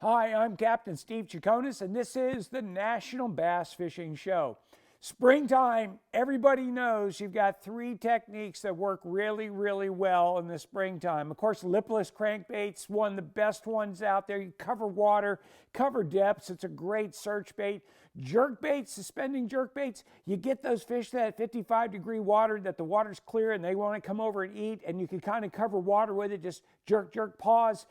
Hi, I'm Captain Steve Chaconis, and this is the National Bass Fishing Show. Springtime, everybody knows you've got three techniques that work really, really well in the springtime. Of course, lipless crankbait's one of the best ones out there. You cover water, cover depths. It's a great search bait. Jerk baits, suspending jerk baits, you get those fish that 55-degree water, that the water's clear and they want to come over and eat, and you can kind of cover water with it, just jerk, jerk, pause.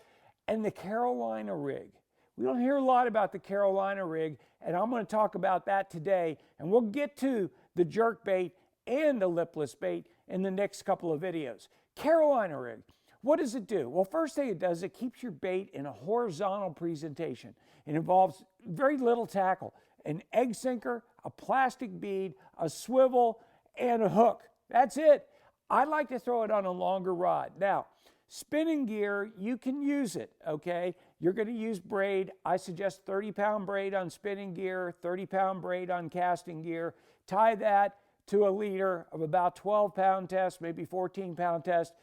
And the Carolina rig. We don't hear a lot about the Carolina rig, and I'm going to talk about that today. And we'll get to the jerk bait and the lipless bait in the next couple of videos. Carolina rig, what does it do? Well, first thing it does, it keeps your bait in a horizontal presentation. It involves very little tackle, an egg sinker, a plastic bead, a swivel, and a hook. That's it. I like to throw it on a longer rod. Now, spinning gear, you can use it, okay? You're going to use braid. I suggest 30-pound braid on spinning gear, 30-pound braid on casting gear. Tie that to a leader of about 12-pound test, maybe 14-pound test.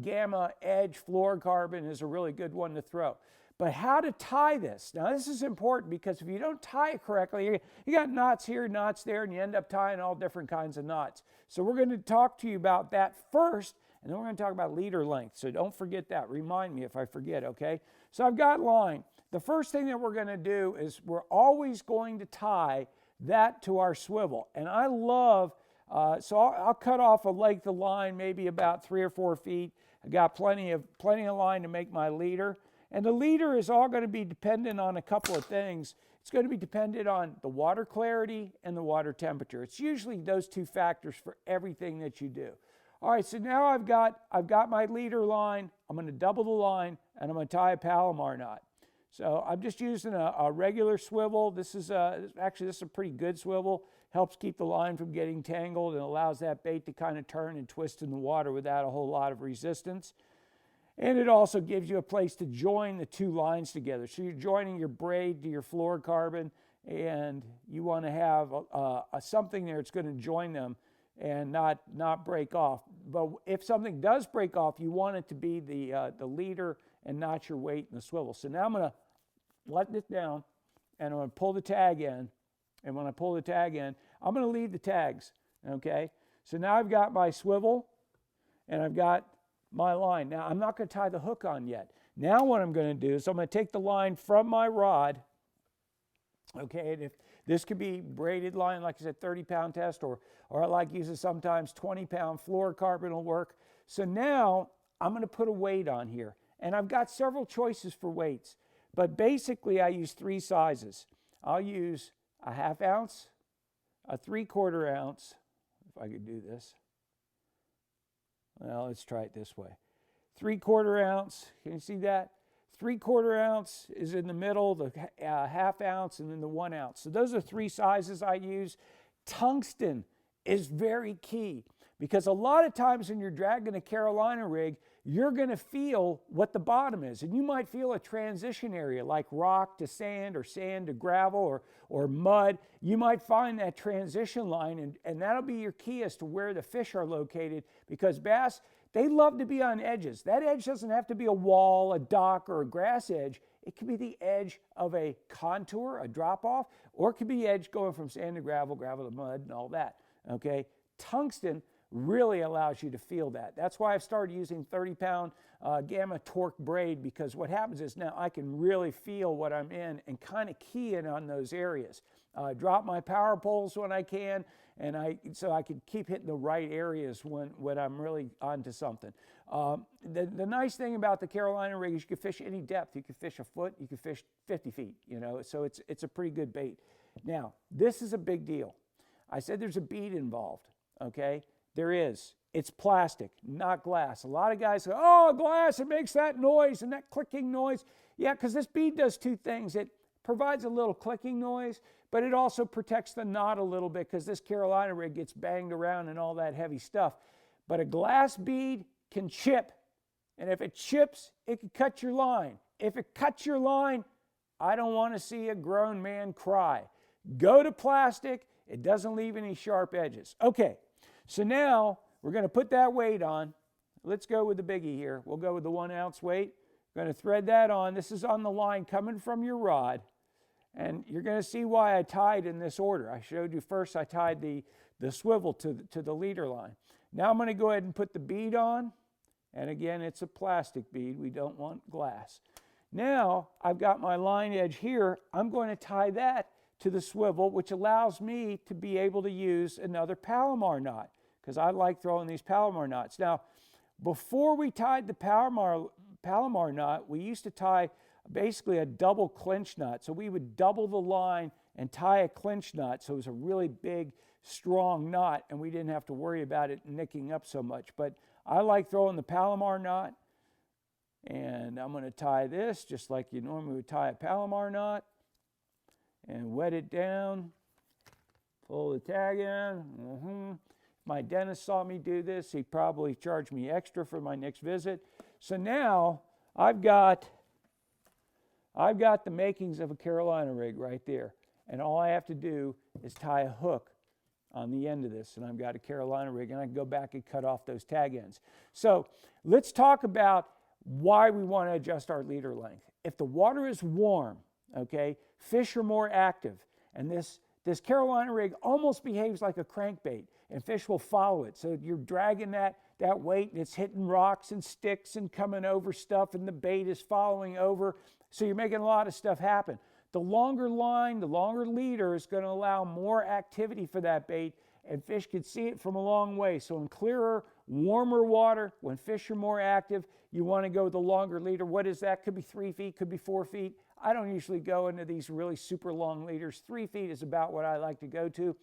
Gamma Edge fluorocarbon is a really good one to throw. But how to tie this? Now, this is important because if you don't tie it correctly, you got knots here, knots there, and you end up tying all different kinds of knots. So we're going to talk to you about that first, and then we're going to talk about leader length. So don't forget that. Remind me if I forget, okay? So I've got line. The first thing that we're going to do is we're always going to tie that to our swivel. And I love, so I'll cut off a length of line, maybe about 3 or 4 feet. I got plenty of line to make my leader. And the leader is all going to be dependent on a couple of things. It's going to be dependent on the water clarity and the water temperature. It's usually those two factors for everything that you do. All right, so now I've got my leader line. I'm going to double the line, and I'm going to tie a Palomar knot. So I'm just using a regular swivel. This is a pretty good swivel. Helps keep the line from getting tangled and allows that bait to kind of turn and twist in the water without a whole lot of resistance. And it also gives you a place to join the two lines together. So you're joining your braid to your fluorocarbon, and you want to have something there that's going to join them and not break off. But if something does break off, you want it to be the leader and not your weight in the swivel. So now I'm going to let this down, and I'm going to pull the tag in. And when I pull the tag in, I'm going to leave the tags, okay? So now I've got my swivel, and I've got my line. Now, I'm not going to tie the hook on yet. Now what I'm going to do is I'm going to take the line from my rod, okay, and if this could be braided line, like I said, 30-pound test, or I like using sometimes 20-pound fluorocarbon will work. So now I'm going to put a weight on here. And I've got several choices for weights. But basically, I use 3 sizes. I'll use a 1/2 ounce, a 3/4 ounce, if I could do this. Well, let's try it this way. 3/4 ounce, can you see that? 3/4 ounce is in the middle, the 1/2 ounce, and then the 1 ounce. So those are 3 sizes I use. Tungsten is very key because a lot of times when you're dragging a Carolina rig, you're going to feel what the bottom is. And you might feel a transition area like rock to sand or sand to gravel or mud. You might find that transition line, and that'll be your key as to where the fish are located, because bass, they love to be on edges. That edge doesn't have to be a wall, a dock, or a grass edge. It could be the edge of a contour, a drop-off, or it could be the edge going from sand to gravel, gravel to mud, and all that, okay? Tungsten really allows you to feel that. That's why I've started using 30-pound Gamma torque braid, because what happens is now I can really feel what I'm in and kind of key in on those areas. Drop my power poles when I can, and so I can keep hitting the right areas when I'm really onto something. The nice thing about the Carolina rig is you can fish any depth. You can fish a foot, you can fish 50 feet, you know, so it's a pretty good bait. Now, this is a big deal. I said there's a bead involved, okay? There is. It's plastic, not glass. A lot of guys say, oh, glass, it makes that noise and that clicking noise. Yeah, because this bead does 2 things. It provides a little clicking noise, but it also protects the knot a little bit because this Carolina rig gets banged around and all that heavy stuff. But a glass bead can chip, and if it chips, it can cut your line. If it cuts your line, I don't want to see a grown man cry. Go to plastic. It doesn't leave any sharp edges. Okay, so now we're going to put that weight on. Let's go with the biggie here. We'll go with the 1 ounce weight. going to thread that on. This is on the line coming from your rod. And you're going to see why I tied in this order. I showed you first I tied the swivel to the leader line. Now I'm going to go ahead and put the bead on. And again, it's a plastic bead. We don't want glass. Now I've got my line edge here. I'm going to tie that to the swivel, which allows me to be able to use another Palomar knot, because I like throwing these Palomar knots. Now, before we tied the Palomar knot, we used to tie basically a double clinch knot. So we would double the line and tie a clinch knot. So it was a really big, strong knot, and we didn't have to worry about it nicking up so much. But I like throwing the Palomar knot, and I'm going to tie this just like you normally would tie a Palomar knot, and wet it down, pull the tag in. If my dentist saw me do this, he'd probably charge me extra for my next visit. So now I've got the makings of a Carolina rig right there. And all I have to do is tie a hook on the end of this, and I've got a Carolina rig, and I can go back and cut off those tag ends. So let's talk about why we want to adjust our leader length. If the water is warm, okay, fish are more active, and this Carolina rig almost behaves like a crankbait, and fish will follow it. So you're dragging that weight, and it's hitting rocks and sticks and coming over stuff, and the bait is following over. So you're making a lot of stuff happen. The longer line, the longer leader is going to allow more activity for that bait, and fish can see it from a long way. So in clearer, warmer water, when fish are more active, you want to go with the longer leader. What is that? Could be 3 feet, could be 4 feet. I don't usually go into these really super long leaders. 3 feet is about what I like to go to.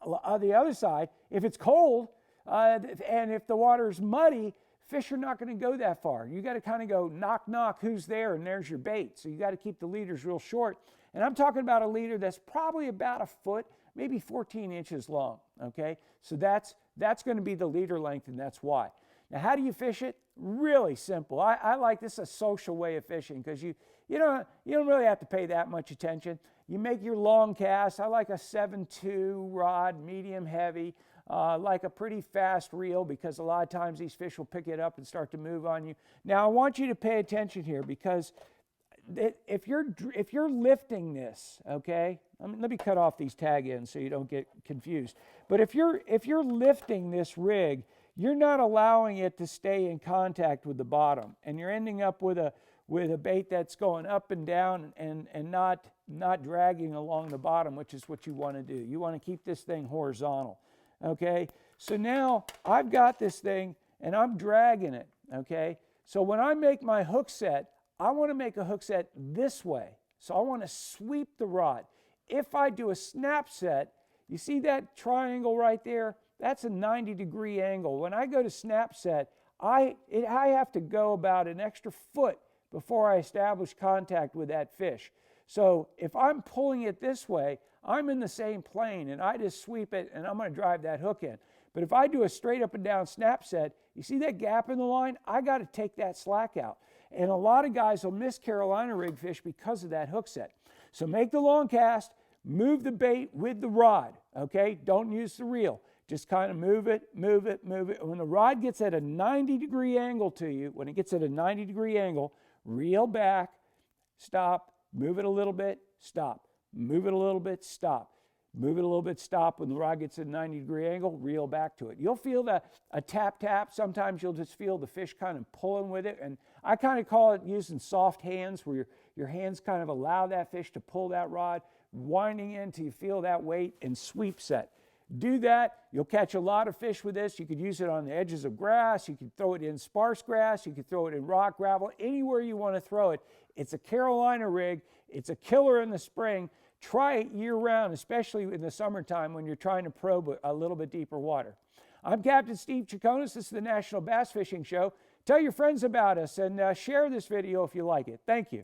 On the other side, if it's cold and if the water is muddy, fish are not going to go that far. You got to kind of go knock, knock, who's there? And there's your bait. So you got to keep the leaders real short. And I'm talking about a leader that's probably about a foot, maybe 14 inches long. Okay, so that's going to be the leader length, and that's why. Now, how do you fish it? Really simple. I like this, a social way of fishing, because you don't really have to pay that much attention. You make your long cast. I like a 7.2 rod, medium heavy, like a pretty fast reel, because a lot of times these fish will pick it up and start to move on you. Now, I want you to pay attention here, because if you're lifting this, okay, let me cut off these tag ends so you don't get confused. But if you're lifting this rig, you're not allowing it to stay in contact with the bottom, and you're ending up with a bait that's going up and down and not dragging along the bottom, which is what you want to do. You want to keep this thing horizontal. Okay, so now I've got this thing and I'm dragging it. Okay, so when I make my hook set, I want to make a hook set this way. So I want to sweep the rod. If I do a snap set, you see that triangle right there? That's a 90-degree angle. When I go to snap set, I have to go about an extra foot before I establish contact with that fish. So if I'm pulling it this way, I'm in the same plane, and I just sweep it, and I'm going to drive that hook in. But if I do a straight up and down snap set, you see that gap in the line? I got to take that slack out. And a lot of guys will miss Carolina rig fish because of that hook set. So make the long cast, move the bait with the rod, okay? Don't use the reel. Just kind of move it, move it, move it. When the rod gets at a 90-degree angle to you, when it gets at a 90-degree angle, reel back, stop, move it a little bit, stop. Move it a little bit, stop. Move it a little bit, stop. When the rod gets at a 90-degree angle, reel back to it. You'll feel a tap, tap. Sometimes you'll just feel the fish kind of pulling with it. And I kind of call it using soft hands, where your hands kind of allow that fish to pull that rod, winding in till you feel that weight, and sweep set. Do that. You'll catch a lot of fish with this. You could use it on the edges of grass. You could throw it in sparse grass. You could throw it in rock, gravel, anywhere you want to throw it. It's a Carolina rig. It's a killer in the spring. Try it year-round, especially in the summertime when you're trying to probe a little bit deeper water. I'm Captain Steve Chaconis. This is the National Bass Fishing Show. Tell your friends about us and share this video if you like it. Thank you.